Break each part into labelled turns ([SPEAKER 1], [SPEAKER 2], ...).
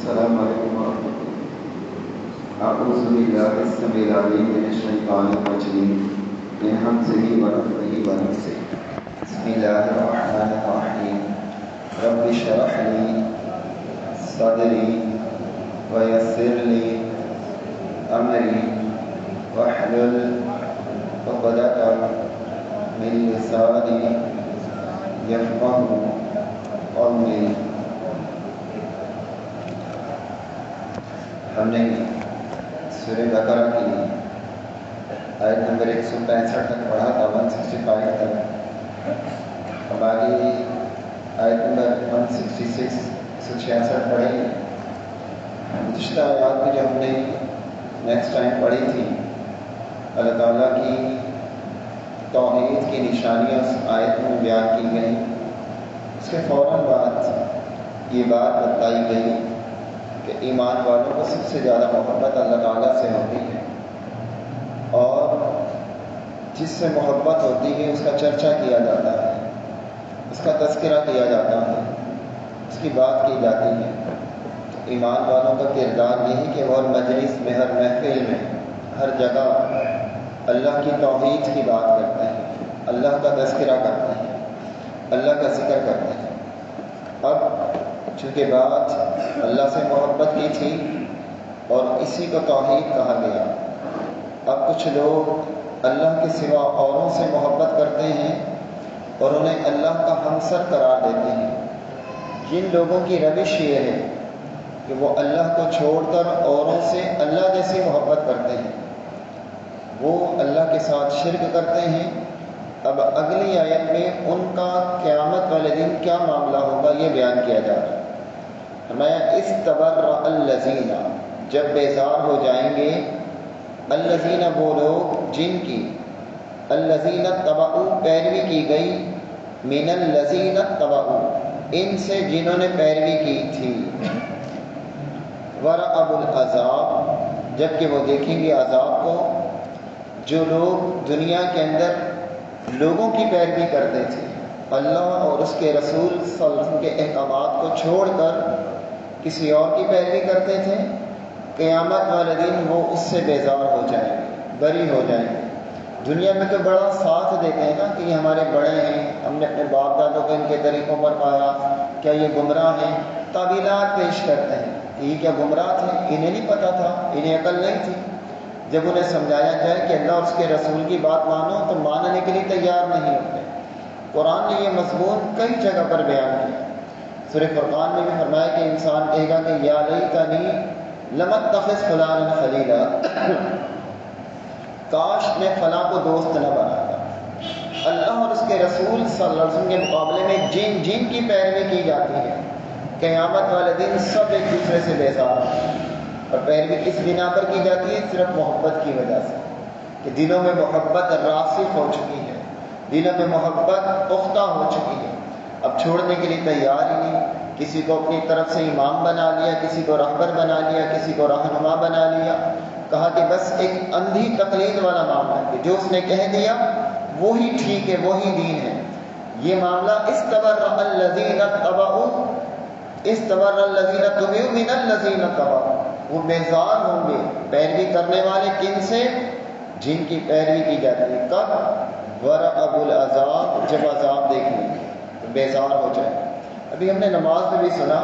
[SPEAKER 1] السلام علیکم ورحمۃ اللہ۔ اعوذ باللہ السمیع العلیم من الشیطان الرجیم من ہمزہ ونفخہ ونفثہ۔ بسم اللہ الرحمن الرحیم۔ رب اشرح لی صدری ویسر لی امری واحلل عقدۃ من لسانی یفقہوا قولی۔ ہم نے سورہ بقرہ کی آیت نمبر 165 تک پڑھا تھا، 165 تک۔ اب آگے آیت نمبر 166 166 پڑھیں گے۔ گزشتہ آیات میں جو ہم نے نیکسٹ ٹائم پڑھی تھی، اللہ تعالیٰ کی توحید کی نشانیاں اس آیت میں بیان کی گئی۔ اس کے فوراً بعد یہ بات بتائی گئی کہ ایمان والوں کو سب سے زیادہ محبت اللہ تعالیٰ سے ہوتی ہے، اور جس سے محبت ہوتی ہے اس کا چرچا کیا جاتا ہے، اس کا تذکرہ کیا جاتا ہے، اس کی بات کی جاتی ہے۔ ایمان والوں کا کردار یہ ہے کہ وہ ہر مجلس میں، ہر محفل میں، ہر جگہ اللہ کی توحید کی بات کرتے ہیں، اللہ کا تذکرہ کرتے ہیں، اللہ کا ذکر کرتے ہیں۔ اب چونکہ بات اللہ سے محبت کی تھی اور اسی کو توحید کہا گیا، اب کچھ لوگ اللہ کے سوا اوروں سے محبت کرتے ہیں اور انہیں اللہ کا ہمسر قرار دیتے ہیں۔ جن لوگوں کی روش یہ ہے کہ وہ اللہ کو چھوڑ کر اوروں سے اللہ جیسی محبت کرتے ہیں، وہ اللہ کے ساتھ شرک کرتے ہیں۔ اب اگلی آیت میں ان کا قیامت والے دن کیا معاملہ ہوگا یہ بیان کیا جا رہا ہے۔ فرمایا استبرأ الذین، جب بیزار ہو جائیں گے، الذین وہ لوگ جن کی، الذین اتبعوا پیروی کی گئی، من الذین اتبعوا ان سے جنہوں نے پیروی کی تھی، ورأوا العذاب جبکہ وہ دیکھیں گے عذاب کو۔ جو لوگ دنیا کے اندر لوگوں کی پیروی کرتے تھے، اللہ اور اس کے رسول صلی اللہ علیہ وسلم کے احکامات کو چھوڑ کر کسی اور کی پیروی کرتے تھے، قیامت والے دن وہ اس سے بیزار ہو جائیں گے، بری ہو جائیں گے۔ دنیا میں تو بڑا ساتھ دیتے ہیں نا کہ یہ ہمارے بڑے ہیں، ہم نے اپنے باپ دادوں کو ان کے طریقوں پر پایا، کیا یہ گمراہ ہیں؟ تعویلات پیش کرتے ہیں کہ یہ کیا گمراہ تھے، انہیں نہیں پتہ تھا، انہیں عقل نہیں تھی۔ جب انہیں سمجھایا جائے کہ اللہ اور اس کے رسول کی بات مانو تو ماننے کے لیے تیار نہیں ہوتے۔ قرآن نے یہ مضمون کئی جگہ پر بیان کیا۔ سورہ فرقان میں بھی فرمایا کہ انسان کہے گا کہ یا لیتنی لم اتخذ فلانا خلیلا، کاش میں فلاں کو دوست نہ بناتا۔ اللہ اور اس کے رسول صلی اللہ علیہ وسلم کے مقابلے میں جن جن کی پیروی کی جاتی ہے، قیامت والے دن سب ایک دوسرے سے بیزار ہیں۔ اور پیروی کس بنا پر کی جاتی ہے؟ صرف محبت کی وجہ سے، کہ دلوں میں محبت راسخ ہو چکی ہے، دلوں میں محبت پختہ ہو چکی ہے، اب چھوڑنے کے لیے تیار ہی نہیں۔ کسی کو اپنی طرف سے امام بنا لیا، کسی کو رہبر بنا لیا، کسی کو رہنما بنا لیا، کہا کہ بس ایک اندھی تقلید والا معاملہ ہے کہ جو اس نے کہہ دیا وہی ٹھیک ہے، وہی دین ہے۔ یہ معاملہ استبرأ الذین اتبعوا، استبرأ الذین اتبعوا من الذین اتبعوا، وہ بیزار ہوں گے پیروی کرنے والے کن سے؟ جن کی پیروی کی جاتی ہے۔ کب؟ ورأوا العذاب، جب عذاب دیکھیں گے تو بیزار ہو جائے۔ ابھی ہم نے نماز میں بھی سنا،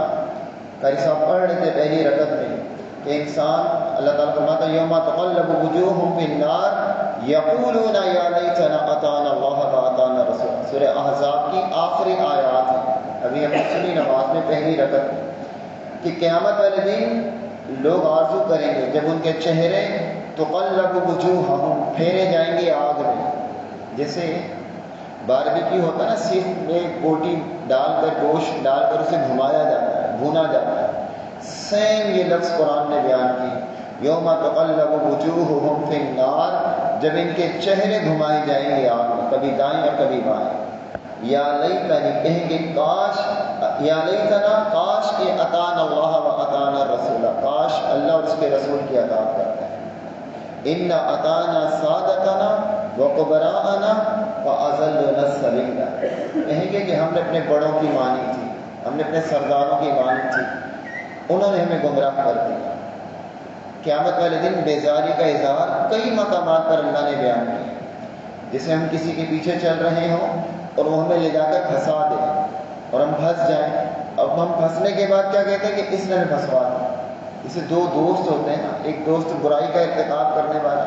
[SPEAKER 1] قاری صاحب پڑھ رہے تھے پہلی رکعت میں کہ انسان، اللہ تعالیٰ فرماتا ہے یوم تقلب وجوہہم فی النار یقولون یا لیتنا اطعنا اللہ واطعنا الرسول۔ سورہ احزاب کی آخری آیات ہیں، ابھی ہم نے سنی نماز میں پہلی رکعت میں، کہ قیامت والے دن لوگ آرزو کریں گے جب ان کے چہرے تقلب وجوہہم پھیرے جائیں گے آگ میں، جیسے باربیکیو ہوتا ہے نا، سیخ میں بوٹی ڈال کر، گوشت ڈال کر اسے گھمایا جاتا ہے، بھونا جاتا ہے۔ سیم یہ لفظ قرآن نے بیان کی، یوم تقلب وجوہہم فی النار، جب ان کے چہرے گھمائے جائیں گے آگ میں، کبھی دائیں اور کبھی بائیں۔ یا لیتنی کہیں گے کاش، یا لیتنا کاش کہ اطعنا اللہ و اطعنا الرسول، کاش اللہ اور اس کے رسول کی اطاعت کرتے ہیں۔ ان اطعنا سادتنا وکبراءنا فاضلونا السبیل، کہیں گے کہ ہم نے اپنے بڑوں کی مانی تھی، ہم نے اپنے سرداروں کی مانی تھی، انہوں نے ہمیں گمراہ کر دیا۔ قیامت والے دن بیزاری کا اظہار کئی مقامات پر اللہ نے بیان کیا، جسے ہم کسی کے پیچھے چل رہے ہوں اور وہ ہمیں لے جا کر پھنسا دے اور ہم پھنس جائیں۔ اب ہم پھنسنے کے بعد کیا کہتے ہیں کہ اس نے پھنسوا دیا۔ اسے دو دوست ہوتے ہیں نا، ایک دوست برائی کا ارتکاب کرنے والا،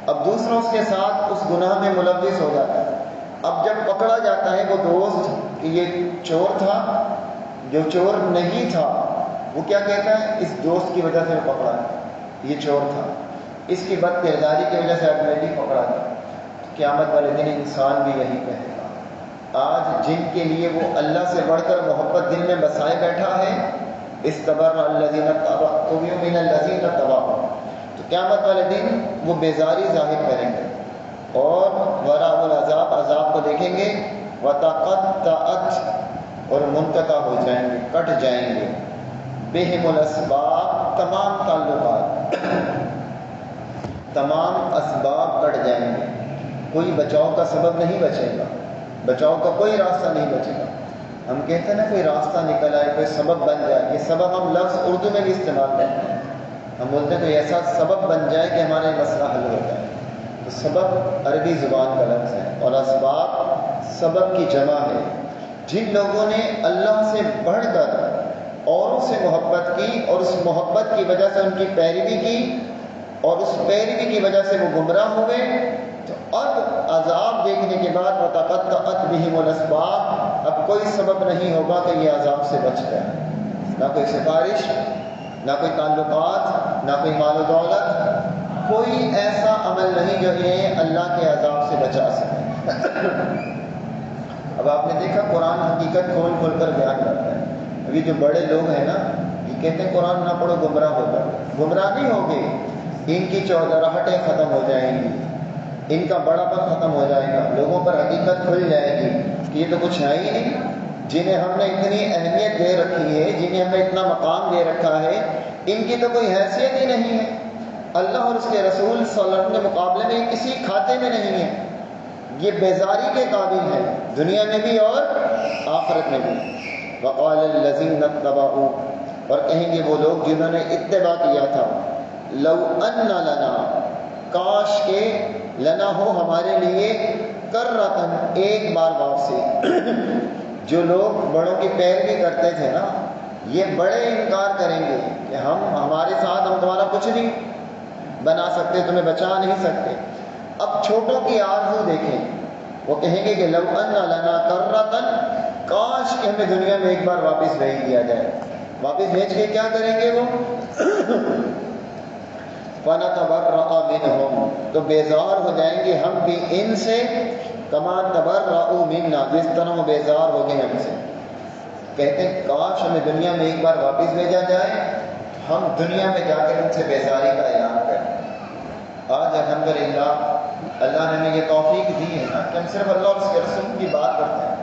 [SPEAKER 1] اب دوسرا اس کے ساتھ اس گناہ میں ملوث ہو جاتا ہے۔ اب جب پکڑا جاتا ہے وہ دوست کہ یہ چور تھا، جو چور نہیں تھا وہ کیا کہتا ہے اس دوست کی وجہ سے وہ پکڑا ہے، یہ چور تھا، اس کی بد کرداری کی وجہ سے آدمی پکڑا گیا۔ قیامت والے دن انسان بھی یہی کہے گا۔ آج جن کے لیے وہ اللہ سے بڑھ کر محبت دل میں بسائے بیٹھا ہے، استبرأ الذین اتبعوا من الذین اتبعوا، تو قیامت والے دن وہ بیزاری ظاہر کریں گے اور ورأوا العذاب، عذاب کو دیکھیں گے، وتقطعت، اور منقطع ہو جائیں گے، کٹ جائیں گے، بہم الاسباب، تمام تعلقات، تمام اسباب کٹ جائیں گے، کوئی بچاؤ کا سبب نہیں بچے گا، بچاؤ کا کوئی راستہ نہیں بچے گا۔ ہم کہتے ہیں نا کوئی راستہ نکل آئے، کوئی سبب بن جائے، یہ سبب ہم لفظ اردو میں بھی استعمال کرتے ہیں، ہم بولتے ہیں کوئی ایسا سبب بن جائے کہ ہمارے مسئلہ حل ہو جائے، تو سبب عربی زبان کا لفظ ہے اور اسباب سبب کی جمع ہے۔ جن لوگوں نے اللہ سے بڑھ کر اوروں سے محبت کی اور اس محبت کی وجہ سے ان کی پیروی کی اور اس پیروی کی وجہ سے وہ گمراہ ہوئے، تو اب عذاب دیکھنے کے بعد وتقطعت بہم الاسباب، اب کوئی سبب نہیں ہوگا کہ یہ عذاب سے بچ جائے، نہ کوئی سفارش، نہ کوئی تعلقات، نہ کوئی مال و دولت، کوئی ایسا عمل نہیں جو انہیں اللہ کے عذاب سے بچا سکے۔ اب آپ نے دیکھا قرآن حقیقت کھول کھول کر بیان کرتا ہے۔ ابھی جو بڑے لوگ ہیں نا، یہ کہتے ہیں قرآن نہ پڑھو گمراہ ہوگا، گمراہ نہیں ہوگے، ان کی چودراہٹیں ختم ہو جائیں گی، ان کا بڑا پن ختم ہو جائے گا، لوگوں پر حقیقت کھل جائے گی کہ یہ تو کچھ ہے ہی نہیں، جنہیں ہم نے اتنی اہمیت دے رکھی ہے، جنہیں ہم نے اتنا مقام دے رکھا ہے، ان کی تو کوئی حیثیت ہی نہیں ہے، اللہ اور اس کے رسول صلی اللہ علیہ وسلم کے مقابلے میں کسی کھاتے میں نہیں ہے، یہ بیزاری کے قابل ہے دنیا میں بھی اور آخرت میں بھی۔ وقال الذین اتبعوا، اور کہیں گے وہ لوگ جنہوں نے اتباع کیا تھا، لو ان لنا، کاش کے لنا ہو ہمارے لیے، کرتن، ایک بار واپسی۔ جو لوگ بڑوں کی پیروی کرتے تھے نا، یہ بڑے انکار کریں گے کہ ہمارے ساتھ ہم تمہارا کچھ نہیں بنا سکتے، تمہیں بچا نہیں سکتے۔ اب چھوٹوں کی آرزو دیکھیں، وہ کہیں گے کہ لو ان لنا کرتن، کاش کہ ہمیں دنیا میں ایک بار واپس بھیج دیا جائے۔ واپس بھیج کے کیا کریں گے وہ؟ فَنَتَبَرَّأَ مِنْهُمْ، تو بیزار ہو جائیں گے ہم بھی ان سے، كَمَا تَبَرَّأُوا مِنَّا، جس طرح وہ بیزار ہو گئے ہم سے۔ کہتے ہیں کاش ہمیں دنیا میں ایک بار واپس بھیجا جائے، ہم دنیا میں جا کر ان سے بیزاری کا اعلان کریں۔ آج الحمدللہ اللہ نے ہمیں یہ توفیق دی ہے نا کہ ہم صرف اللہ اور اس کے رسول کی بات کرتے ہیں،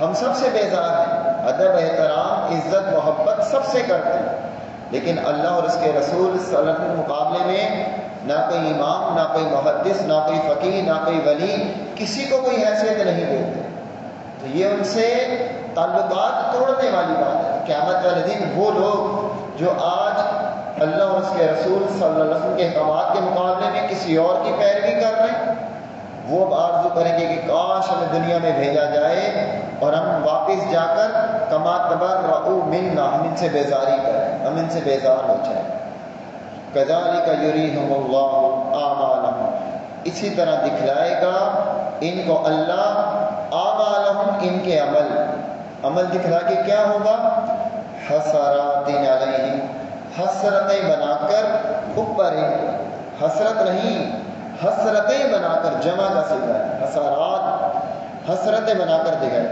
[SPEAKER 1] ہم سب سے بیزار ہیں، ادب، احترام، عزت، محبت سب سے کرتے ہیں، لیکن اللہ اور اس کے رسول صلی اللہ علیہ وسلم کے مقابلے میں نہ کوئی امام، نہ کوئی محدث، نہ کوئی فقیہ، نہ کوئی ولی، کسی کو کوئی حیثیت نہیں دیتے۔ تو یہ ان سے تعلقات توڑنے والی بات ہے۔ قیامت والے دن وہ لوگ جو آج اللہ اور اس کے رسول صلی اللہ علیہ وسلم کے احکامات کے مقابلے میں کسی اور کی پیروی کر رہے ہیں، وہ اب آرزو کریں گے کہ کاش ہمیں دنیا میں بھیجا جائے اور ہم واپس جا کر کما تبرؤوا منا، ہم ان سے بیزاری کریں، ہم ان سے بیزار ہو جائیں۔ کذالک یریہم اللہ اعمالہم، اسی طرح دکھلائے گا ان کو اللہ اعمالہم، ان کے عمل دکھلا کے کیا ہوگا؟ حسرات علیہم، حسرتیں بنا کر اوپر، حسرت نہیں، حسرتیں بنا کر، جمع کا صیغہ ہے، حسرات، حسرتیں بنا کر دکھائے۔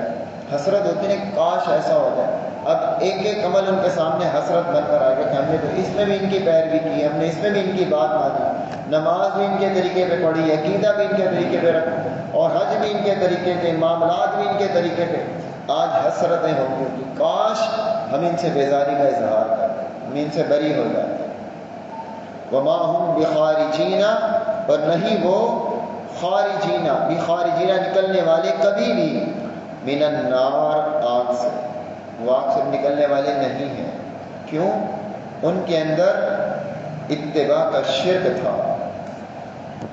[SPEAKER 1] حسرت ہوتی ہے کاش ایسا ہو جائے۔ اب ایک ایک عمل ان کے سامنے حسرت بن کر آئے گا کہ ہم نے تو اس میں بھی ان کی پیروی کی، ہم نے اس میں بھی ان کی بات مانی، نماز بھی ان کے طریقے پہ پڑھی، عقیدہ بھی ان کے طریقے پہ رکھا، اور حج بھی ان کے طریقے پہ، معاملات بھی ان کے طریقے پہ۔ آج حسرتیں ہوں گی کہ کاش ہم ان سے بیزاری کا اظہار کرتے، ہم ان سے بری ہو جاتے۔ وما ہم بخارجین، اور نہیں وہ خارجین، بخارجین نکلنے والے کبھی بھی، من النار، آگ سے، وہ آگ سے نکلنے والے نہیں ہیں۔ کیوں؟ ان کے اندر اتباع کا شرک تھا۔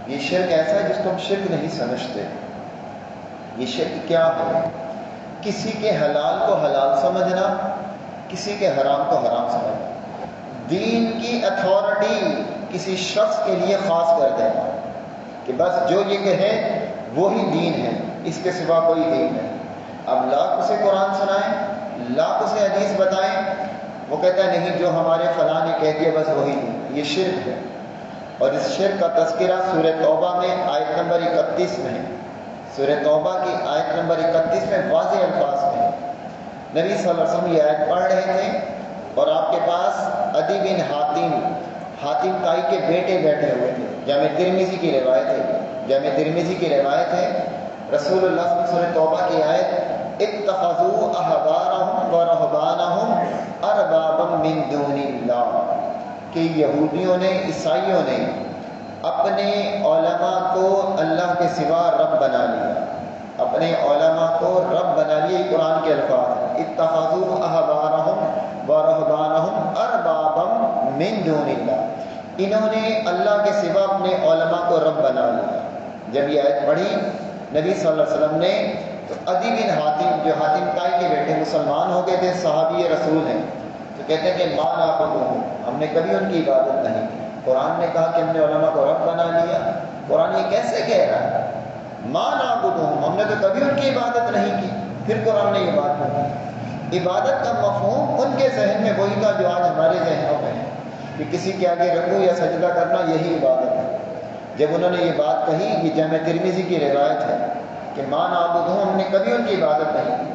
[SPEAKER 1] یہ شرک ایسا ہے جس کو ہم شرک نہیں سمجھتے۔ یہ شرک کیا ہے؟ کسی کے حلال کو حلال سمجھنا، کسی کے حرام کو حرام سمجھنا، دین کی اتھارٹی کسی شخص کے لیے خاص کر دینا کہ بس جو یہ کہے وہی دین ہے، اس کے سوا کوئی دین نہیں۔ اب لاکھ اسے قرآن سنائیں، لاکھ اسے حدیث بتائیں، وہ کہتا ہے نہیں جو ہمارے فلاں نے کہہ دیا بس وہی دین۔ یہ شرک ہے، اور اس شرک کا تذکرہ سورہ توبہ میں آیت نمبر 31 میں ہے۔ سورہ توبہ کی آیت نمبر 31 میں واضح الفاظ میں نبی صلی اللہ علیہ وسلم یہ آیت پڑھ رہے تھے، اور آپ کے پاس عدی بن حاتم تائی کے بیٹے بیٹھے ہوئے تھے۔ جامع ترمذی کی روایت ہے، جامع ترمذی کی روایت ہے، رسول اللہ صلی اللہ علیہ وسلم سورہ توبہ کی آیت اتخذوا احبارهم ورهبانهم اربابا من دون اللہ، کہ یہودیوں نے، عیسائیوں نے اپنے علماء کو اللہ کے سوا رب بنا لیا، اپنے علماء کو رب بنا لیا۔ یہ قرآن کے الفاظ ہیں، اتخذوا احبارهم ورهبانهم اربابا من دون اللہ، انہوں نے اللہ کے سوا اپنے علماء کو رب بنا لیا۔ جب یہ آیت پڑھی نبی صلی اللہ علیہ وسلم نے تو عدی بن حاتم، جو حاتم تائی کے بیٹے مسلمان ہو گئے تھے، صحابی رسول ہیں، تو کہتے ہیں کہ ما نعبدہم، ہم نے کبھی ان کی عبادت نہیں کی۔ قرآن نے کہا کہ ہم نے علماء کو رب بنا لیا، قرآن یہ کیسے کہہ رہا ہے؟ ما نعبدہم، ہم نے تو کبھی ان کی عبادت نہیں کی۔ پھر قرآن نے یہ بات کہی۔ عبادت کا مفہوم ان کے ذہن میں وہی تھا جو آج ہمارے ذہنوں میں ہے کہ کسی کے آگے رکوع یا سجدہ کرنا یہی عبادت ہے۔ جب انہوں نے یہ بات کہی، یہ جامع ترمذی کی روایت ہے کہ ما نعبدہم، ہم نے کبھی ان کی عبادت نہیں کی،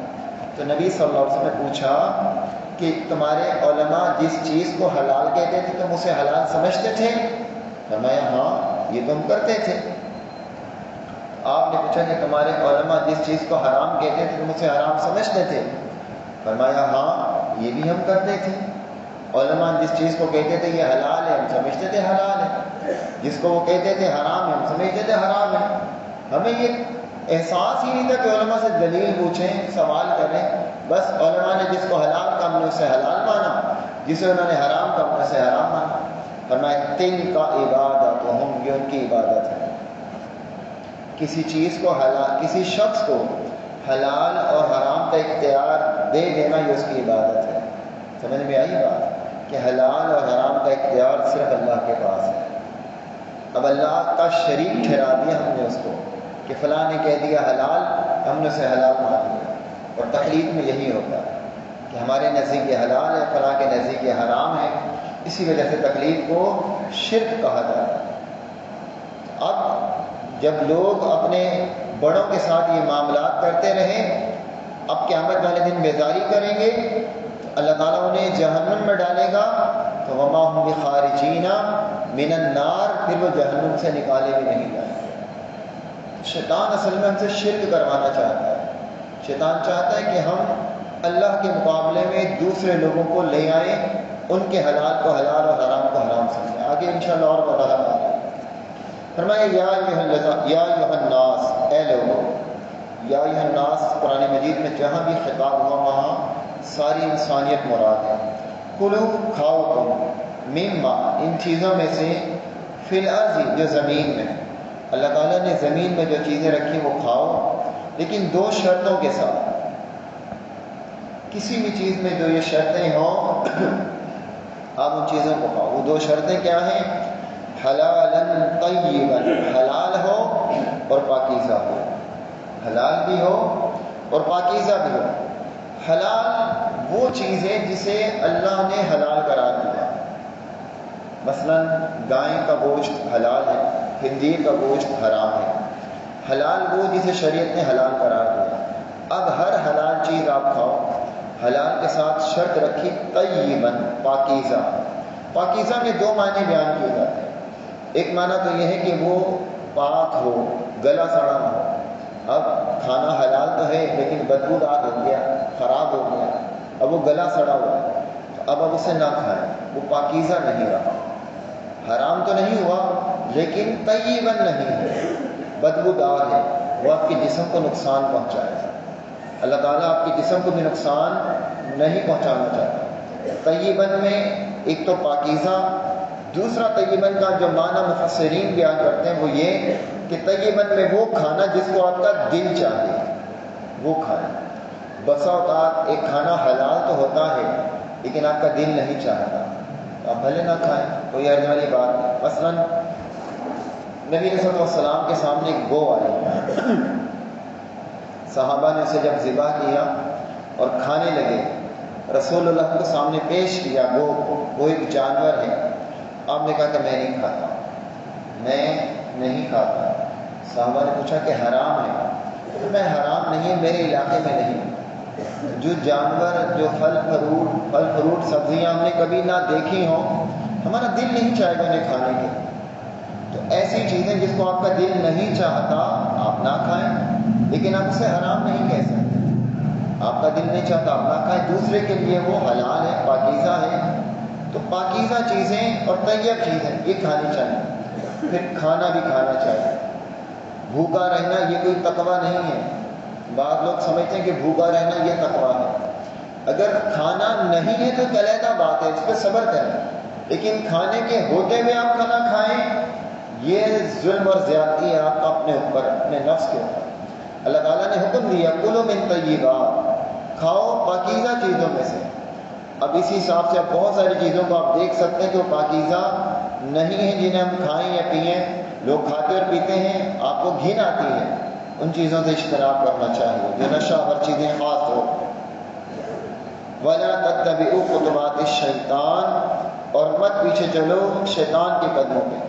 [SPEAKER 1] تو نبی صلی اللہ علیہ وسلم نے پوچھا کہ تمہارے علماء جس چیز کو حلال کہتے تھے تم اسے حلال سمجھتے تھے؟ فرمایا ہاں، یہ تم کرتے تھے۔ آپ نے پوچھا کہ تمہارے علماء جس چیز کو حرام کہتے تھے تم اسے حرام سمجھتے تھے؟ فرمایا ہاں، یہ بھی ہم کرتے تھے۔ علماء جس چیز کو کہتے تھے یہ حلال ہے، ہم سمجھتے تھے حلال ہے، جس کو وہ کہتے تھے حرام ہے، ہم سمجھتے تھے حرام ہے۔ ہمیں یہ احساس ہی نہیں تھا کہ علماء سے دلیل پوچھیں، سوال کریں، بس علماء نے جس کو حلال کہا ہم نے اسے حلال مانا، جسے انہوں نے حرام کہا ہم نے اسے حرام مانا۔ فرمایا تلک عبادتہم، یہ ان کی عبادت ہے۔ کسی چیز کو حلال، کسی شخص کو حلال اور حرام کا اختیار دے دینا یہ اس کی عبادت ہے۔ سمجھ میں آئی بات کہ حلال اور حرام کا اختیار صرف اللہ کے پاس ہے۔ اب اللہ کا شریک ٹھہرا دیا ہم نے اس کو کہ فلاں نے کہہ دیا حلال، ہم نے اسے حلال مان لیا۔ اور تقلید میں یہی ہوتا ہے کہ ہمارے نزدیک یہ حلال ہے، فلاں کے نزدیک یہ حرام ہے، اسی وجہ سے تقلید کو شرک کہا جاتا ہے۔ اب جب لوگ اپنے بڑوں کے ساتھ یہ معاملات کرتے رہیں، اب قیامت والے دن بیزاری کریں گے، اللہ تعالیٰ انہیں جہنم میں ڈالے گا، تو وما هم بخارجین من النار، پھر وہ جہنم سے نکالے بھی نہیں جائیں گے۔ شیطان اصل میں ہم سے شرک کروانا چاہتا ہے۔ شیطان چاہتا ہے کہ ہم اللہ کے مقابلے میں دوسرے لوگوں کو لے آئیں، ان کے حلال کو حلال اور حرام کو حرام سمجھیں۔ آگے انشاءاللہ اور وضاحت آئے۔ فرمایا یا ایھا الناس، اے لوگوں، یا ایھا الناس قرآن مجید میں جہاں بھی خطاب ہوا وہاں ساری انسانیت مراد ہے۔ کلو، کھاؤ تم، مما، ان چیزوں میں سے، فی الارض، جو زمین میں۔ اللہ تعالیٰ نے زمین میں جو چیزیں رکھی وہ کھاؤ، لیکن دو شرطوں کے ساتھ۔ کسی بھی چیز میں جو یہ شرطیں ہوں آپ ان چیزوں کو کھاؤ۔ وہ دو شرطیں کیا ہیں؟ حلالا طیبا، حلال ہو اور پاکیزہ ہو، حلال بھی ہو اور پاکیزہ بھی ہو۔ حلال وہ چیز ہے جسے اللہ نے حلال قرار دیا، مثلا گائے کا گوشت حلال ہے، خنزیر کا گوشت حرام ہے۔ حلال وہ جسے شریعت نے حلال قرار دیا۔ اب ہر حلال چیز آپ کھاؤ، حلال کے ساتھ شرط رکھی طیباً، پاکیزہ۔ پاکیزہ میں دو معنی بیان کیے جاتے ہیں۔ ایک معنی تو یہ ہے کہ وہ پاک ہو، گلا سڑا نہ ہو۔ اب کھانا حلال تو ہے لیکن بدبودار ہو گیا، خراب ہو گیا، اب وہ گلا سڑا ہوا ہے، اب اسے نہ کھائیں، وہ پاکیزہ نہیں رہا۔ حرام تو نہیں ہوا لیکن طیباً نہیں ہے، بدبودار ہے، وہ آپ کے جسم کو نقصان پہنچائے گا۔ اللہ تعالیٰ آپ کے جسم کو بھی نقصان نہیں پہنچانا چاہتا۔ طیباً میں ایک تو پاکیزہ، دوسرا طیبن کا جو معنی مفسرین بیان کرتے ہیں وہ یہ کہ طیبن میں وہ کھانا جس کو آپ کا دل چاہے وہ کھانا۔ بسا اوقات ایک کھانا حلال تو ہوتا ہے لیکن آپ کا دل نہیں چاہتا، آپ بھلے نہ کھائیں، کوئی حرج والی بات نہیں۔ مثلاً نبی صلی اللہ علیہ وسلم کے سامنے ایک گو آئی، صحابہ نے اسے جب ذبح کیا اور کھانے لگے، رسول اللہ کو سامنے پیش کیا گو کو، وہ ایک جانور ہے۔ آپ نے کہا کہ میں نہیں کھاتا، میں نہیں کھاتا۔ صحابہ نے پوچھا کہ حرام ہے؟ تو میں حرام نہیں ہے، میرے علاقے میں نہیں۔ جو جانور، جو پھل فروٹ سبزیاں ہم نے کبھی نہ دیکھی ہوں، ہمارا دل نہیں چاہے گا انہیں کھانے کے۔ تو ایسی چیزیں جس کو آپ کا دل نہیں چاہتا آپ نہ کھائیں، لیکن آپ اسے حرام نہیں کہہ سکتے۔ آپ کا دل نہیں چاہتا آپ نہ کھائیں، دوسرے کے لیے وہ حلال ہے، پاکیزہ ہے۔ تو پاکیزہ چیزیں اور طیب چیزیں یہ کھانی چاہیے، پھر کھانا بھی کھانا چاہیے۔ بھوکا رہنا یہ کوئی تقویٰ نہیں ہے۔ بعض لوگ سمجھتے ہیں کہ بھوکا رہنا یہ تقویٰ ہے۔ اگر کھانا نہیں ہے تو علیحدہ بات ہے، اس پہ صبر کریں، لیکن کھانے کے ہوتے ہوئے آپ کھانا کھائیں یہ ظلم اور زیادتی ہے آپ کا اپنے اوپر، اپنے نفس کے اوپر۔ اللہ تعالیٰ نے حکم دیا کلوا من طیبات، کھاؤ پاکیزہ چیزوں میں سے۔ اب اسی حساب سے آپ بہت ساری چیزوں کو آپ دیکھ سکتے ہیں کہ وہ پاکیزہ نہیں ہیں جنہیں ہم کھائیں یا پئیں۔ لوگ کھاتے اور پیتے ہیں، آپ کو گھن آتی ہے، ان چیزوں سے اجتناب کرنا چاہیے جو نشہ آور چیزیں خاص ہو۔ وَلَا تَتَّبِعُوا خُطُوَاتِ الشَّيْطَانِ، اور مت پیچھے چلو شیطان کے قدموں پہ۔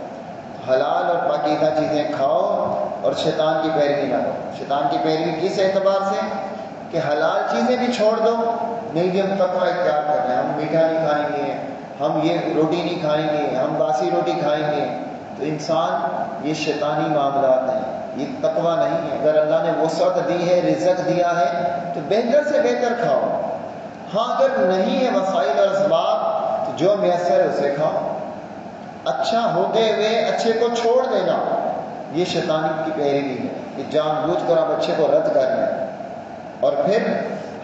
[SPEAKER 1] حلال اور پاکیزہ چیزیں کھاؤ اور شیطان کی پیروی نہ کرو۔ شیطان کی پیروی کس اعتبار سے کہ حلال چیزیں بھی چھوڑ دو، نہیں جی ہم تقویٰ اختیار کر رہے ہیں، ہم میٹھا نہیں کھائیں گے، ہم یہ روٹی نہیں کھائیں گے، ہم باسی روٹی کھائیں گے، تو انسان یہ شیطانی معاملات ہیں، یہ تقویٰ نہیں ہے۔ اگر اللہ نے وسعت دی ہے، رزق دیا ہے تو بہتر سے بہتر کھاؤ۔ ہاں اگر نہیں ہے وسائل اور اسباب تو جو میسر ہے اسے کھاؤ۔ اچھا ہوتے ہوئے اچھے کو چھوڑ دینا یہ شیطانی کی پیروی ہے، کہ جان بوجھ کر آپ اچھے کو رد کر رہے ہیں، اور پھر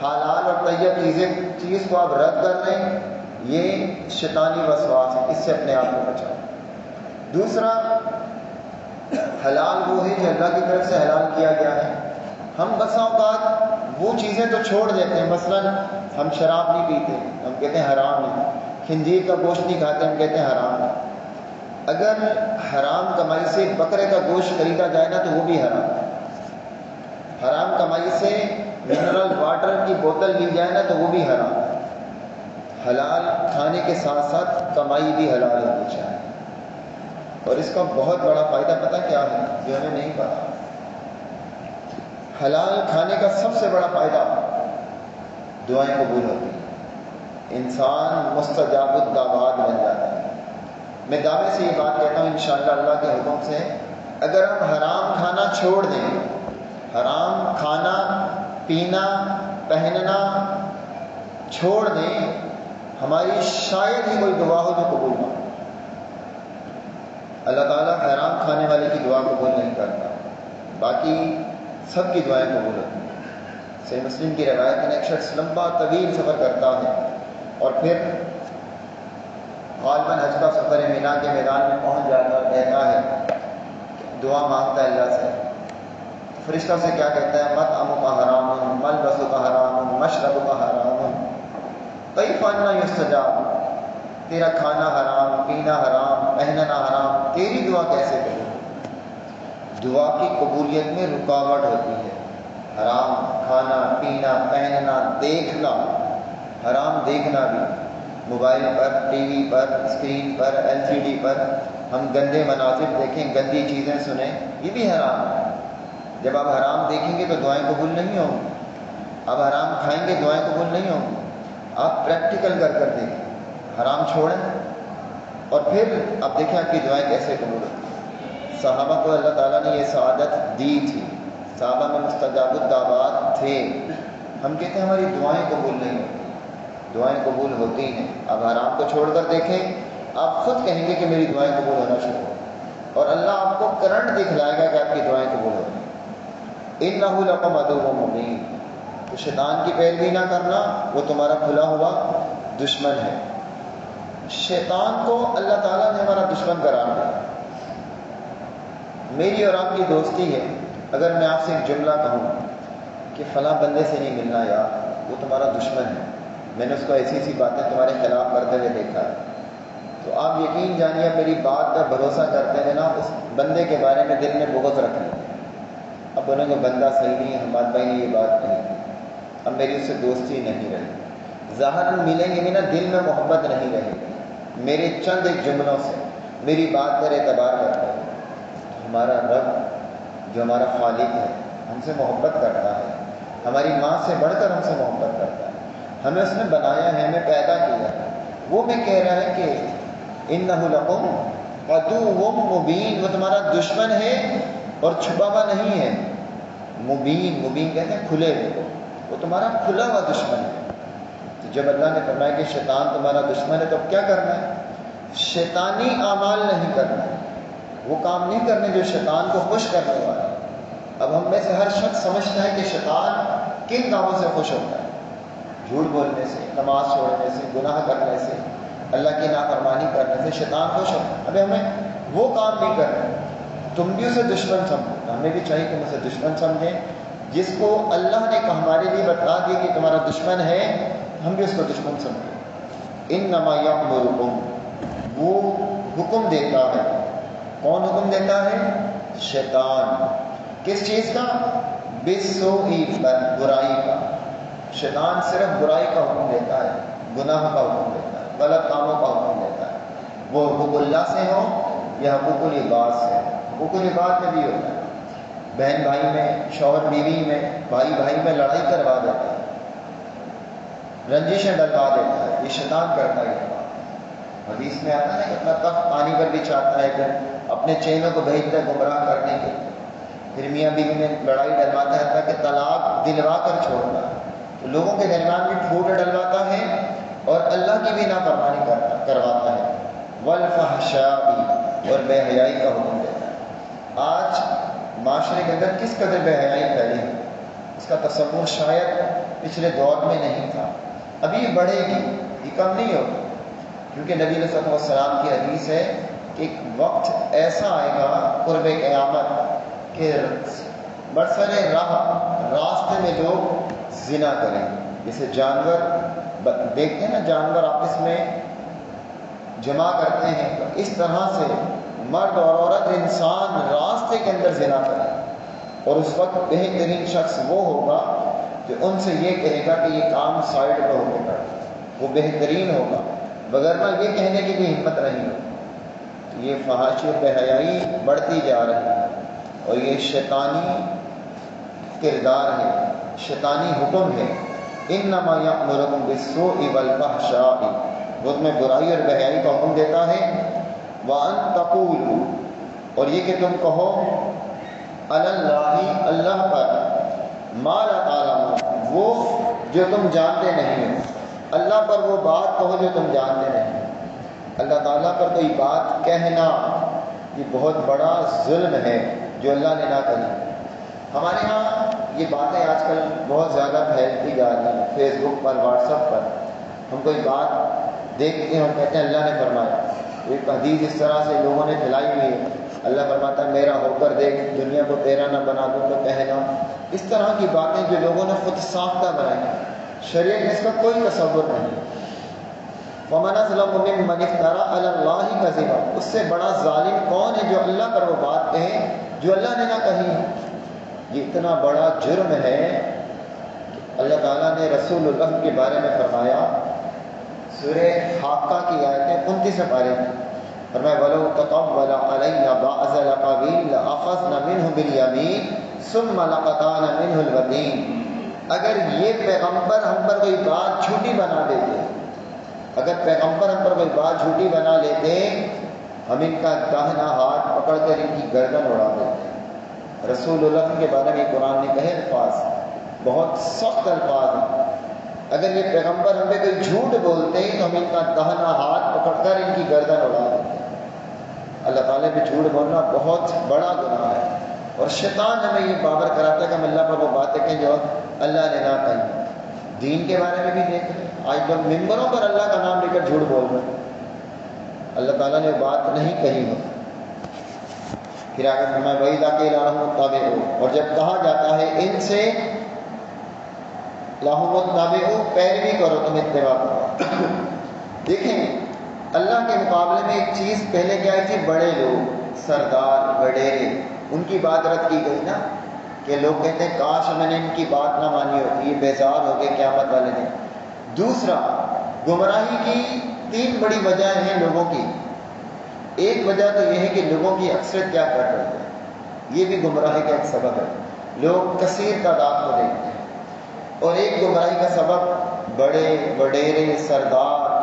[SPEAKER 1] حلال اور طیب چیز کو آپ رد کر رہے ہیں، یہ شیطانی وسواس ہے، اس سے اپنے آپ کو بچاؤ۔ دوسرا، حلال وہ ہے جو اللہ کی طرف سے حلال کیا گیا ہے۔ ہم بسا اوقات وہ چیزیں تو چھوڑ دیتے ہیں، مثلا ہم شراب نہیں پیتے، ہم کہتے ہیں حرام ہے۔ خنزیر کا گوشت نہیں کھاتے، ہم کہتے ہیں حرام ہے۔ اگر حرام کمائی سے بکرے کا گوشت خریدا جائے نا تو وہ بھی حرام ہے۔ حرام کمائی سے منرل واٹر کی بوتل لی جائے نا تو وہ بھی حرام ہے۔ حلال کھانے کے ساتھ ساتھ کمائی بھی حلال ہونی چاہیے، اور اس کا بہت بڑا فائدہ پتہ کیا ہے جو ہمیں نہیں پتا۔ حلال کھانے کا سب سے بڑا فائدہ دعائیں قبول ہوتی ہیں، انسان مستجاب الدعوات بن جاتا ہے۔ میں دعوے سے یہ بات کہتا ہوں انشاءاللہ اللہ کے حکم سے، اگر ہم حرام کھانا چھوڑ دیں، حرام کھانا پینا پہننا چھوڑ دیں، ہماری شاید ہی کوئی دعا ہو جو قبول نہ ہو۔ اللہ تعالیٰ حرام کھانے والے کی دعا قبول نہیں کرتا، باقی سب کی دعائیں قبول ہوتی ہیں۔ صحیح مسلم کی روایت میں ایک شخص لمبا طویل سفر کرتا ہے اور پھر غالباً حج کا سفر مینا کے میدان میں پہنچ جاتا اور کہتا ہے، دعا مانگتا ہے اللہ سے۔ فرشتہ سے کیا کہتا ہے؟ مطعمک کا حرام، ملبسک کا حرام، مشربک کا حرام، کیف ان یستجاب، تیرا کھانا حرام، پینا حرام، پہننا حرام، تیری دعا کیسے کرے؟ دعا کی قبولیت میں رکاوٹ ہوتی ہے۔ حرام کھانا پینا پہننا، دیکھنا، حرام دیکھنا بھی، موبائل پر، ٹی وی پر، اسکرین پر، LCD پر ہم گندے مناظر دیکھیں، گندی چیزیں سنیں، یہ بھی حرام ہے۔ جب آپ حرام دیکھیں گے تو دعائیں قبول نہیں ہوں گی، آپ حرام کھائیں گے دعائیں قبول نہیں ہوں گی۔ آپ پریکٹیکل کر کر دیکھیں، حرام چھوڑیں اور پھر آپ دیکھیں آپ کی دعائیں کیسے قبول ہوتی ہیں۔ صحابہ کو اللہ تعالیٰ نے یہ سعادت دی تھی، صحابہ میں مستجاب الدعوات تھے۔ ہم کہتے ہیں ہماری دعائیں قبول نہیں ہوتی، دعائیں قبول ہوتی ہیں۔ اب حرام کو چھوڑ کر دیکھیں، آپ خود کہیں گے کہ میری دعائیں قبول ہونا شروع ہو، اور اللہ آپ کو کرنٹ دکھلائے گا کہ آپ کی دعائیں قبول ہو رہی ہیں۔ اِنَّهُ لَكُمْ عَدُوٌّ مُّبِينٌ، تو شیطان کی پیروی نہ کرنا، وہ تمہارا کھلا ہوا دشمن ہے۔ شیطان کو اللہ تعالیٰ نے ہمارا دشمن قرار دیا۔ میری اور آپ کی دوستی ہے، اگر میں آپ سے ایک جملہ کہوں کہ فلاں بندے سے نہیں ملنا یار، وہ تمہارا دشمن ہے، میں نے اس کو ایسی ایسی باتیں تمہارے خلاف کرتے ہوئے دیکھا ہے، تو آپ یقین جانیے میری بات پر بھروسہ کرتے ہوئے نا اس بندے کے بارے میں دل میں بغض رکھ لیں۔ اب بولیں گے بندہ صحیح نہیں ہے، حماد بھائی نے یہ بات کہی تھی، اب میری اس سے دوستی نہیں رہی، ظاہر ملیں گے بھی نا، دل میں محبت نہیں رہے گی، میرے چند ایک جملوں سے میری بات پر اعتبار کرتا ہے۔ ہمارا رب جو ہمارا خالق ہے ہم سے محبت کرتا ہے، ہماری ماں سے بڑھ کر ہم سے محبت کرتا ہے، ہمیں اس نے بنایا ہے، ہمیں پیدا کیا ہے، وہ بھی کہہ رہا ہے کہ انہ لکم عدو مبین، وہ تمہارا دشمن ہے اور چھپا ہوا نہیں ہے۔ مبین، مبین کہتے ہیں کھلے ہوئے کو، وہ تمہارا کھلا ہوا دشمن ہے۔ تو جب اللہ نے فرمایا کہ شیطان تمہارا دشمن ہے تو اب کیا کرنا ہے؟ شیطانی اعمال نہیں کرنا ہے، وہ کام نہیں کرنے جو شیطان کو خوش کرنے والا ہے۔ اب ہم میں سے ہر شخص سمجھتا ہے کہ شیطان کن کاموں سے خوش ہوتا ہے؟ جھوٹ بولنے سے، نماز چھوڑنے سے، گناہ کرنے سے، اللہ کی نافرمانی کرنے سے شیطان خوش ہوتا ہے۔ ابھی ہمیں وہ کام نہیں کرنا، تم بھی اسے دشمن سمجھو، ہمیں بھی چاہیے کہ ہم اسے دشمن سمجھیں۔ جس کو اللہ نے ہمارے لیے بتا دیا کہ تمہارا دشمن ہے، ہم بھی اس کو دشمن سمجھیں۔ انما یأمرکم، وہ حکم دیتا ہے، کون حکم دیتا ہے؟ شیطان۔ کس چیز کا؟ بالسوء، برائی کا۔ شیطان صرف برائی کا حکم دیتا ہے، گناہ کا حکم دیتا ہے، غلط کاموں کا حکم دیتا ہے، وہ حقوق اللہ سے ہو یا حقوق العباد سے۔ حقوق العباد میں بھی ہوتا ہے، بہن بھائی میں، شوہر بیوی میں، بھائی بھائی میں لڑائی کروا دیتا ہے، رنجشیں ڈلوا دیتا ہے، یہ شیطان کرتا ہے۔ حدیث میں آتا ہے کہ اپنا تخت پانی پر بھی چاہتا ہے، کہ اپنے چینوں کو بھیجتا ہے گمراہ کرنے کے، پھر میاں بیوی میں لڑائی ڈلواتا ہے تاکہ طلاق دلوا کر چھوڑنا، تو لوگوں کے درمیان بھی پھوٹ ڈلواتا ہے اور اللہ کی بھی نافرمانی کرواتا ہے۔ والفحشاء، اور بے حیائی کا حکم دیتا ہے۔ آج معاشرے کے اندر کس قدر بے حیائی پھیلی ہے، اس کا تصور شاید پچھلے دور میں نہیں تھا، ابھی بڑھے گی، یہ کم نہیں ہوگی، کیونکہ نبی علیہ الصلوۃ والسلام کی حدیث ہے کہ ایک وقت ایسا آئے گا قرب قیامت کہ برسر راہ، راستے میں لوگ زنا کریں، جیسے جانور دیکھتے ہیں نا، جانور آپس میں جمع کرتے ہیں، تو اس طرح سے مرد اور عورت انسان راستے کے اندر زنا کریں، اور اس وقت بہترین شخص وہ ہوگا جو ان سے یہ کہے گا کہ یہ کام سائڈ پہ ہو کے کر، وہ بہترین ہوگا، وگرنہ یہ کہنے کی بھی ہمت نہیں ہوگی۔ تو یہ فحاشی و بے حیائی بڑھتی جا رہی ہے، اور یہ شیطانی کردار ہے، شیطانی حکم ہے۔ انما یأمرکم بالسوء والفحشاء، وہ تمہیں برائی اور بے حیائی کا حکم دیتا ہے۔ وان تقولوا، اور یہ کہ تم کہو علی اللہ، اللہ پر، ما لا تعلمون، وہ جو تم جانتے نہیں ہو، اللہ پر وہ بات کہو جو تم جانتے نہیں۔ اللہ تعالیٰ پر کوئی بات کہنا یہ بہت بڑا ظلم ہے جو اللہ نے نہ کہی۔ ہمارے ہاں یہ باتیں آج کل بہت زیادہ پھیلتی جا رہی ہیں، فیس بک پر، واٹس ایپ پر، ہم کوئی بات دیکھتے ہیں، ہم کہتے ہیں اللہ نے فرمایا۔ ایک حدیث اس طرح سے لوگوں نے پھیلائی ہوئی ہے، اللہ فرماتا ہے میرا ہو کر دیکھ، دنیا کو تیرا نہ بنا دوں تو کہنا۔ اس طرح کی باتیں جو لوگوں نے خود ساختہ بنائی ہیں، شریعت میں اس کا کوئی تصور نہیں۔ وَمَنْ أَظْلَمُ مِمَّنِ افْتَرَىٰ عَلَى اللَّهِ كَذِبًا، اس سے بڑا ظالم کون ہے جو اللہ پر وہ بات کہے جو اللہ نے نہ کہی۔ یہ اتنا بڑا جرم ہے کہ اللہ تعالیٰ نے رسول اللہ کے بارے میں فرمایا، سورہ حاقہ کی آیتیں 29 پارے میں فرمایا وَلَوْ تَقَوَّلَ عَلَيْنَا بَعْضَ الْأَقَاوِيلِ لَأَخَذْنَا مِنْهُ بِالْيَمِينِ ثُمَّ لَقَطَعْنَا مِنْهُ الْوَتِينَ، اگر یہ پیغمبر ہم پر کوئی بات جھوٹی بنا دیتے، اگر پیغمبر ہم پر کوئی بات جھوٹی بنا لیتے، ہم ان کا داہنا ہاتھ پکڑ کر ان کی گردن اڑا دیتے۔ رسول اللہ کے بارے میں قرآن نے کہے الفاظ بہت سخت الفاظ ہیں، اگر یہ پیغمبر ہم پہ کوئی جھوٹ بولتے تو ہم ان کا داہنا ہاتھ پکڑ کر ان کی گردن اڑا دیتے۔ اللہ تعالیٰ پہ جھوٹ بولنا بہت بڑا گناہ ہے، اور شیطان ہمیں یہ باور کراتا ہے کہ ہم اللہ پر وہ باتیں کہیں جو اللہ نے نہ کہی۔ دین کے بارے میں بھی دیکھ رہے ہیں، آج لوگ ممبروں پر اللہ کا نام لے کر جھوٹ بول رہے ہیں، اللہ تعالیٰ نے بات نہیں کہی ہو۔ پھر آگے فرمایا وَإِذَا قِيلَ لَهُمُ اتَّبِعُوا، اور جب کہا جاتا ہے ان سے لَهُمُ اتَّبِعُوا پیروی کرو، تم اتباع کرو۔ دیکھیں اللہ کے مقابلے میں ایک چیز پہلے کیا تھی، بڑے لوگ، سردار، وڈیرے، ان کی بات رد کی گئی نا، کہ لوگ کہتے ہیں کاش میں نے ان کی بات نہ مانی ہوتی، یہ بیزار ہو گئے قیامت والے دن۔ دوسرا، گمراہی کی 3 بڑی وجہ ہیں لوگوں کی۔ ایک وجہ تو یہ ہے کہ لوگوں کی اکثریت کیا کر رہی ہے، یہ بھی گمراہی کا ایک سبب ہے، لوگ کثیر تعداد کو دیکھتے ہیں۔ اور ایک گمراہی کا سبب بڑے وڈیرے سردار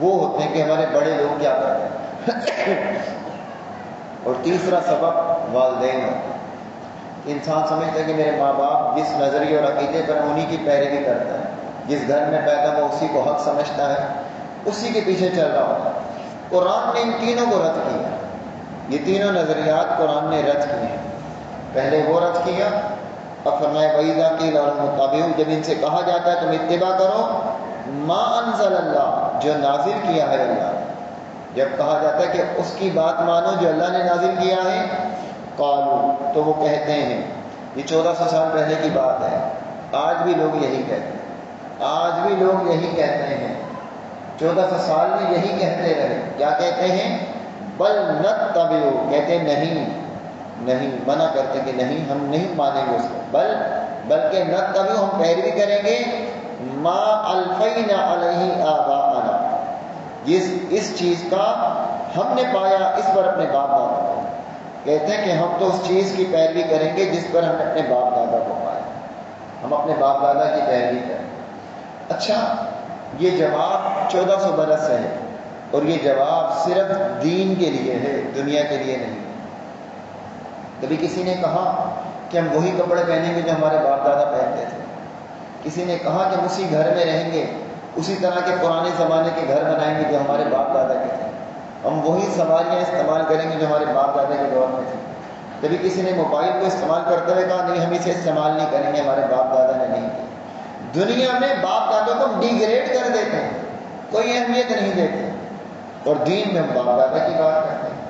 [SPEAKER 1] وہ ہوتے ہیں کہ ہمارے بڑے لوگ کیا کر رہے ہیں۔ اور تیسرا سبب والدین ہوتے ہیں۔ انسان سمجھتا ہے کہ میرے ماں باپ جس نظریے اور عقیدے پر انہی کی پیروی کرتا ہے، جس گھر میں پیدا ہوا اسی کو حق سمجھتا ہے، اسی کے پیچھے چل رہا ہوتا ہے۔ قرآن نے ان تینوں کو رد کیا، یہ تینوں نظریات قرآن نے رد کیے ہیں۔ پہلے وہ رد کیا، اب فرمایا وَإِذَا قِيلَ لَهُمُ اتَّبِعُوا، جب ان سے کہا جاتا ہے تم اتباع کرو ما انزل اللہ، جو نازل کیا ہے اللہ نے، جب کہا جاتا ہے کہ اس کی بات مانو جو اللہ نے نازل کیا ہے، قالوا، تو وہ کہتے ہیں، یہ 1400 سال پہلے کی بات ہے، آج بھی لوگ یہی کہتے ہیں، آج بھی لوگ یہی کہتے ہیں، 1400 سال میں یہی کہتے رہے۔ کیا کہتے ہیں؟ بل نتبع، کہتے ہیں نہیں، منع کرتے کہ نہیں ہم نہیں مانیں گے اس کو، بلکہ نتبع، ہم پیروی کریں گے ما الفینا علیہ آباءنا، اس چیز کا ہم نے پایا اس پر اپنے باپ دادا کو۔ کہتے ہیں کہ ہم تو اس چیز کی پیروی کریں گے جس پر ہم نے اپنے باپ دادا کو پایا، ہم اپنے باپ دادا کی پیروی کریں۔ اچھا، یہ جواب 1400 برس سے ہے، اور یہ جواب صرف دین کے لیے ہے، دنیا کے لیے نہیں۔ کبھی کسی نے کہا کہ ہم وہی کپڑے پہنیں گے جو ہمارے باپ دادا پہنتے تھے، کسی نے کہا کہ ہم اسی گھر میں رہیں گے، اسی طرح کے پرانے زمانے کے گھر بنائیں گے جو ہمارے باپ دادا کے تھے، ہم وہی سواریاں استعمال کریں گے جو ہمارے باپ دادا کے دور میں تھے۔ کبھی کسی نے موبائل کو استعمال کرتے ہوئے کہا نہیں ہم اسے استعمال نہیں کریں گے، ہمارے باپ دادا نے نہیں کیا۔ دنیا میں باپ دادوں کو ڈی گریڈ کر دیتے ہیں، کوئی اہمیت نہیں دیتے، اور دین میں ہم باپ دادا کی بات کرتے ہیں،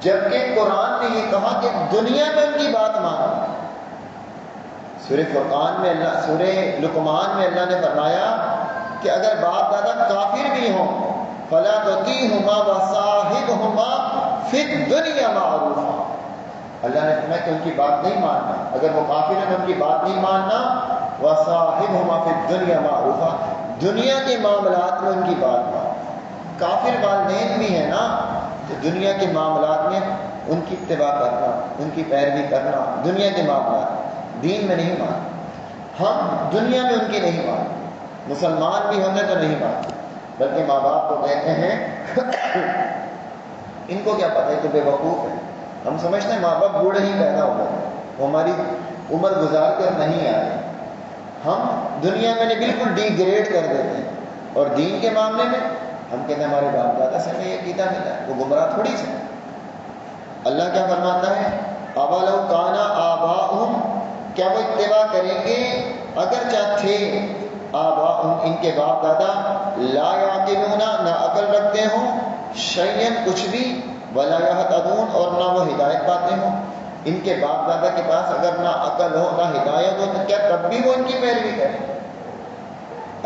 [SPEAKER 1] جبکہ قرآن نے یہ کہا کہ دنیا میں ان کی بات مانو۔ سورہ فرقان میں سورہ لقمان میں اللہ نے فرمایا کہ اگر باپ دادا کافر بھی ہوں فلا تطیعهما وصاحبهما فی الدنیا معروفا، اللہ نے فرمایا کہ ان کی بات نہیں ماننا، اگر وہ کافر ہیں ان کی بات نہیں ماننا، وصاحبهما فی الدنیا معروفا، دنیا کے معاملات میں ان کی بات ماننا۔ کافر والدین بھی ہیں نا، تو دنیا کے معاملات میں ان کی اتباع کرنا، ان کی پیروی کرنا، دنیا کے معاملات، دین میں نہیں مانتے۔ ہم دنیا میں ان کی نہیں مانتے، مسلمان بھی ہوتے تو نہیں مانتے، بلکہ ماں باپ کو کہتے ہیں ان کو کیا پتہ ہے تو بے وقوف ہے، ہم سمجھتے ہیں ماں باپ بوڑھے ہی پیدا ہو گئے، وہ ہماری عمر گزار کر نہیں آئے، ہم دنیا میں بالکل ڈی گریڈ کر دیتے ہیں، اور دین کے معاملے میں ہم کہتے ہیں ہمارے باپ دادا سے ہمیں یہ عقیدہ ملا ہے، وہ گمراہ تھوڑی سے۔ اللہ کیا فرماتا ہے؟ اولو کان آباؤہم، کیا وہ اتباع کریں گے اگرچہ تھے آباؤہم ان کے باپ دادا لا یعقلون، نہ عقل رکھتے ہوں، شیئن کچھ بھی، ولا یہتدون اور نہ وہ ہدایت پاتے ہوں۔ ان کے باپ دادا کے پاس اگر نہ عقل ہو نہ ہدایت ہو تو کیا تب بھی وہ ان کی پیروی کریں؟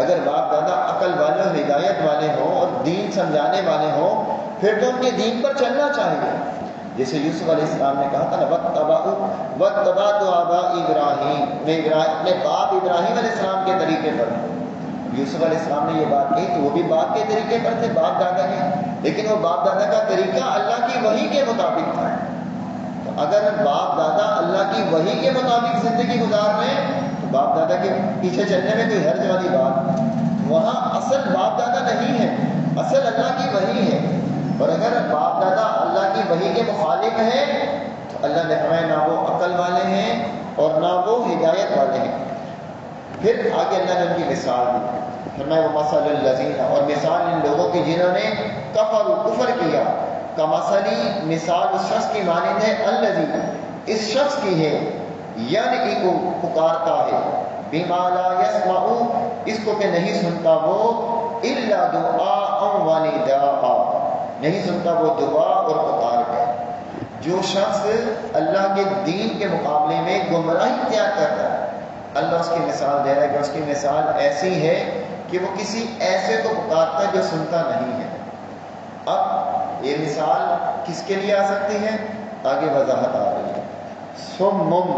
[SPEAKER 1] اگر باپ دادا عقل والے اور ہدایت والے ہوں اور دین سمجھانے والے ہوں پھر تو ان کے دین پر چلنا چاہیے، جیسے یوسف علیہ السلام نے کہا تھا نا وَاتَّبَعْتُ آبَاءَ إِبْرَاهِيمَ، میں اپنے باپ ابراہیم علیہ السلام کے طریقے پر ہوں۔ یوسف علیہ السلام نے یہ بات کہی کہ وہ بھی باپ کے طریقے پر تھے، باپ دادا کے، لیکن وہ باپ دادا کا طریقہ اللہ کی وحی کے مطابق تھا۔ تو اگر باپ دادا اللہ کی وحی کے مطابق زندگی گزار رہے ہیں تو باپ دادا کے پیچھے چلنے میں کوئی حرج والی بات نہیں، وہاں اصل باپ دادا نہیں ہے، اصل اللہ کی وحی ہے۔ اور اگر باپ دادا اللہ کی وحی کے مخالف ہیں تو اللہ نے فرمایا نہ وہ عقل والے ہیں اور نہ وہ ہدایت والے ہیں۔ پھر آگے اللہ نے ان کی مثال دی، فرمایا وَمَثَلُ الَّذِينَ، اور مثال ان لوگوں کی جنہوں نے کفر کیا، کمثلی، مثال اس شخص کی مانند ہے، الذی، اس شخص کی ہے، یعنی کو پکارتا ہے، بما لا یسمع، اس کو کہ نہیں سنتا وہ، الا دعاء و نداء، نہیں سنتا وہ دعا اور پکار کا۔ جو شخص اللہ کے دین کے مقابلے میں گمراہی اختیار کرتا ہے، اللہ اس کی مثال دے رہا ہے کہ اس کی مثال ایسی ہے کہ وہ کسی ایسے کو پکارتا ہے جو سنتا نہیں ہے۔ اب یہ مثال کس کے لیے آ سکتی ہے؟ آگے وضاحت آ رہی ہے۔ سمم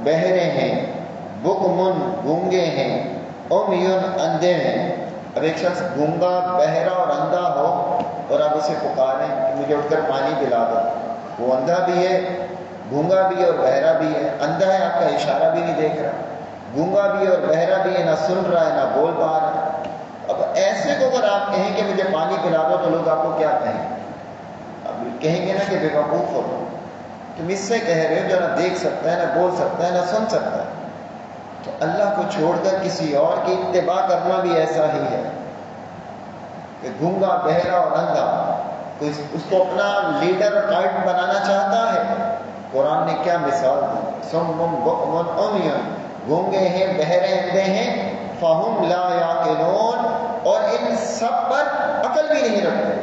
[SPEAKER 1] بہرے ہیں، بکمن گونگے ہیں، امیون اندھے ہیں۔ اب ایک شخص گونگا، بہرا اور اندھا ہو اور آپ اسے پکاریں کہ مجھے اٹھ کر پانی پلا دو، وہ اندھا بھی ہے، گونگا بھی ہے اور بہرا بھی ہے۔ اندھا ہے، آپ کا اشارہ بھی نہیں دیکھ رہا، گونگا بھی ہے اور بہرا بھی ہے، نہ سن رہا ہے نہ بول پا رہا ہے۔ اب ایسے کو اگر آپ کہیں کہ مجھے پانی پلا دو تو لوگ آپ کو کیا کہیں؟ اب کہیں گے نا کہ بے وقوف ہو، تم اس سے کہہ رہے ہو جو نہ دیکھ سکتا ہے، نہ بول سکتا ہے، نہ سن سکتا ہے۔ تو اللہ کو چھوڑ کر کسی اور کی اتباع کرنا بھی ایسا ہی ہے کہ گونگا، بہرا اور اندھا کوئی اس کو اپنا لیڈر اور گائیڈ بنانا چاہتا ہے۔ قرآن نے کیا مثال دی؟ سمم بکمن عمیٌ، گونگے ہیں، بہرے اندھے ہیں، فہم لا یعقلون، اور ان سب پر عقل بھی نہیں رکھتے۔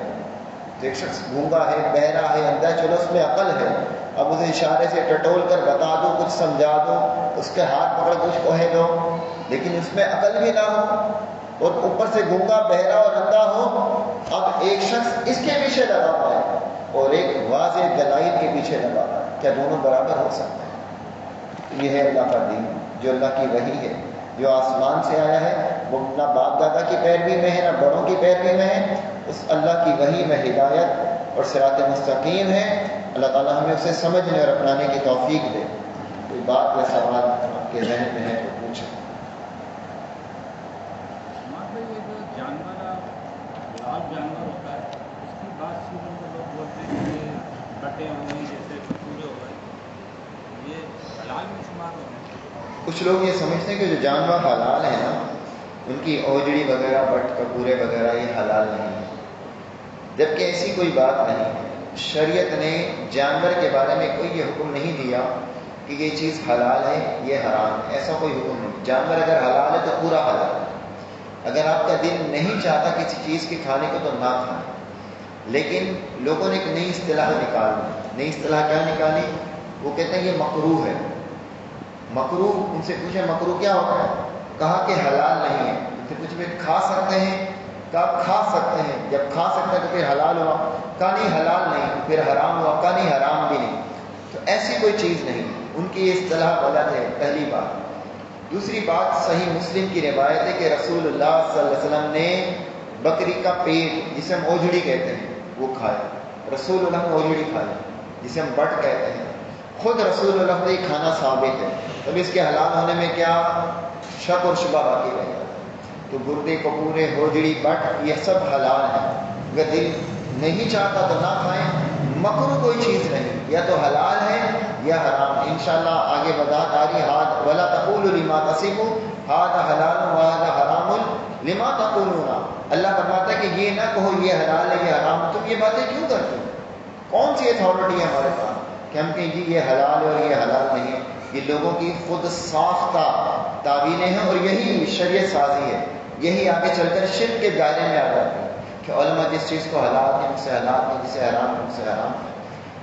[SPEAKER 1] تو ایک شخص گونگا ہے، بہرا ہے، اندھا، چلو اس میں عقل ہے، اب اسے اشارے سے ٹٹول کر بتا دو، کچھ سمجھا دو، اس کے ہاتھ پکڑ کچھ کہہ دو، لیکن اس میں عقل بھی نہ ہو اور اوپر سے گونگا، بہرا اور اندھا ہو۔ اب ایک شخص اس کے پیچھے لگا پائے اور ایک واضح دلائل کے پیچھے لگا پائے، کیا دونوں برابر ہو سکتے ہیں؟ یہ ہے اللہ کا دین، جو اللہ کی وحی ہے، جو آسمان سے آیا ہے، وہ نہ باپ دادا کی پیروی میں ہے، نہ بڑوں کی پیروی میں ہے۔ اس اللہ کی وحی میں ہدایت اور صراط مستقیم ہے۔ اللہ تعالیٰ ہمیں اسے سمجھنے اور اپنانے کی توفیق دے۔ کوئی بات یا سوال آپ کے ذہن میں ہے تو پوچھیں۔
[SPEAKER 2] یہ جو جانور لال جانور ہوتا ہے، اس کی بات سننے میں لوگ بولتے ہیں کہ یہ کٹے ہوئے ہیں، جیسے ککڑے ہو گئے، یہ حلال میں شمار ہو گئے۔
[SPEAKER 1] کچھ لوگ یہ سمجھتے ہیں کہ جو جانور حلال ہیں نا، ان کی اوجڑی وغیرہ، بٹ کپورے وغیرہ یہ حلال نہیں ہے، جبکہ ایسی کوئی بات نہیں ہے۔ شریعت نے جانور کے بارے میں کوئی یہ حکم نہیں دیا کہ یہ چیز حلال ہے، یہ حرام ہے، ایسا کوئی حکم نہیں۔ جانور اگر حلال ہے تو پورا حلال ہے۔ اگر آپ کا دل نہیں چاہتا کسی چیز کے کھانے کو تو نہ کھائیں، لیکن لوگوں نے ایک نئی اصطلاح نکالی۔ نئی اصطلاح کیا نکالی؟ وہ کہتے ہیں یہ مکروہ ہے۔ مکروہ، ان سے پوچھیں مکروہ کیا ہوتا ہے؟ کہا کہ حلال نہیں ہے۔ ان سے پوچھیں کھا سکتے ہیں؟ کہا کھا سکتے ہیں۔ جب کھا سکتے ہیں تو پھر حلال ہوا؟ کہا نہیں حلال نہیں۔ پھر حرام ہوا؟ کہا نہیں حرام بھی نہیں۔ تو ایسی کوئی چیز نہیں، ان کی یہ اصطلاح غلط ہے، پہلی بات۔ دوسری بات، صحیح مسلم کی روایت ہے کہ رسول اللہ صلی اللہ علیہ وسلم نے بکری کا پیٹ، جسے ہم اوجڑی کہتے ہیں، وہ کھایا۔ رسول اللہ نے اوجڑی کھائی، جسے ہم بٹ کہتے ہیں، خود رسول اللہ نے کھانا ثابت ہے۔ تب اس کے حلال ہونے میں کیا شک اور شبہ باقی رہ جاتا ہے؟ تو گردے، کپورے، ہوجڑی، بٹ یہ سب حلال ہیں۔ اگر دل نہیں چاہتا تو نہ کھائیں۔ مکروہ کوئی چیز نہیں، یا تو حلال ہے یا حرام۔ انشاءاللہ آگے وضاحت آ رہی ہے۔ وَلَا تَقُولُوا لِمَا تَصِفُ هَٰذَا حَلَالٌ وَهَٰذَا حَرَامٌ لِمَا تَقُولُونَ۔ اللہ فرماتا ہے کہ یہ نہ کہو یہ حلال ہے یہ حرام، تم یہ باتیں کیوں کرتے ہو؟ کون سی اتھارٹی ہے ہمارے پاس کہ ہم کہیں جی یہ حلال ہے اور یہ حلال نہیں ہے؟ یہ لوگوں کی خود ساختہ تعویلیں ہیں اور یہی شریعت سازی ہے۔ یہی آگے چل کر شرک کے دائرے میں آ جاتی ہے کہ علماء جس چیز کو حلال ہے ان سے حلال ہے، جسے حرام ہے ان سے حرام ہے۔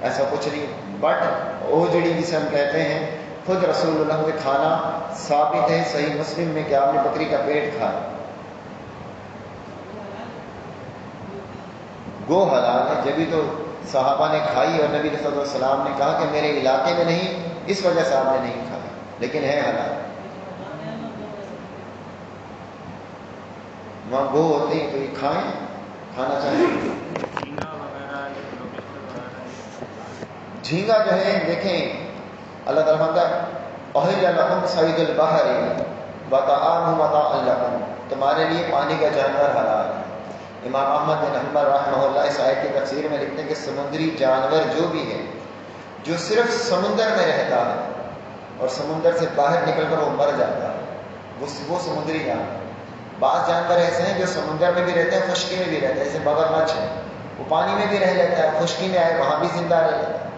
[SPEAKER 1] ایسا کچھ نہیں۔ بٹ اوجڑی جسے ہم کہتے ہیں، خود رسول اللہ کے کھانا ثابت ہے صحیح مسلم میں کہ آپ نے بکری کا پیٹ کھایا۔ گو حلال ہے، جبھی تو صحابہ نے کھائی اور نبی صلی اللہ علیہ وسلم نے کہا کہ میرے علاقے میں نہیں، اس وجہ سے آپ نے نہیں کھایا، لیکن ہے حلال۔ وہاں گو ہوتے ہیں تو یہ کھائیں، کھانا چاہیے۔ جھینگا جو ہے، دیکھیں اللہ تعالیٰ فرماتا ہے احل لکم صید البحر وطعامہ متاعا لکم، تمہارے لیے پانی کا جانور حلال ہے۔ امام احمد بن حنبل رحمہ اللہ اس آیت کی تفسیر میں لکھتے ہیں کہ سمندری جانور جو بھی ہے، جو صرف سمندر میں رہتا ہے اور سمندر سے باہر نکل کر وہ مر جاتا ہے، وہ سمندری جانور۔ بعض جانور ایسے ہیں جو سمندر میں بھی رہتے ہیں، خشکی میں بھی رہتے ہیں، جیسے مگرمچھ ہے، وہ پانی میں بھی رہ لیتا ہے، خشکی میں آئے وہاں بھی زندہ رہ لیتا ہے۔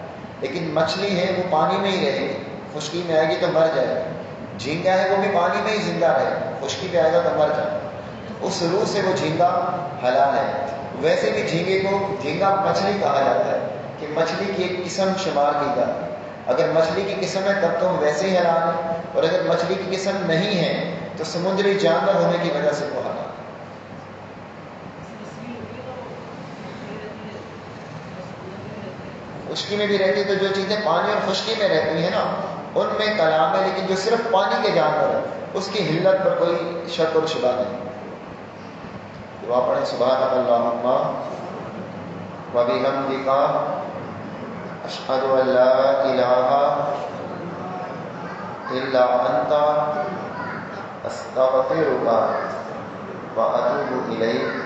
[SPEAKER 1] لیکن مچھلی ہے وہ پانی میں ہی رہے گی، خشکی میں آئے گی تو مر جائے گی۔ جھینگا ہے وہ بھی پانی میں ہی زندہ رہے، خشکی پہ آئے گا تو مر جائے گا۔ اس روح سے وہ جھینگا حلال ہے۔ ویسے بھی جھینگے کو جھینگا مچھلی کہا جاتا ہے کہ مچھلی کی ایک قسم شمار کی جاتی ہے. اگر مچھلی کی قسم ہے تب تو ہم ویسے ہی حلال ہیں، اور اگر مچھلی کی قسم نہیں ہے تو سمندری جانور ہونے کی وجہ سے وہ حلال ہے. خشکی میں بھی رہتی تو جو چیزیں پانی اور خشکی میں رہتی ہیں نا ان میں کلام ہے، لیکن جو صرف پانی کے جانور ہیں اس کی حلت پر کوئی شک اور شبہ نہیں. دعا پڑھیں سبحانک اللہم وبحمدک اشہد ان لا الہ الا انت استغفرک واتوب الیک.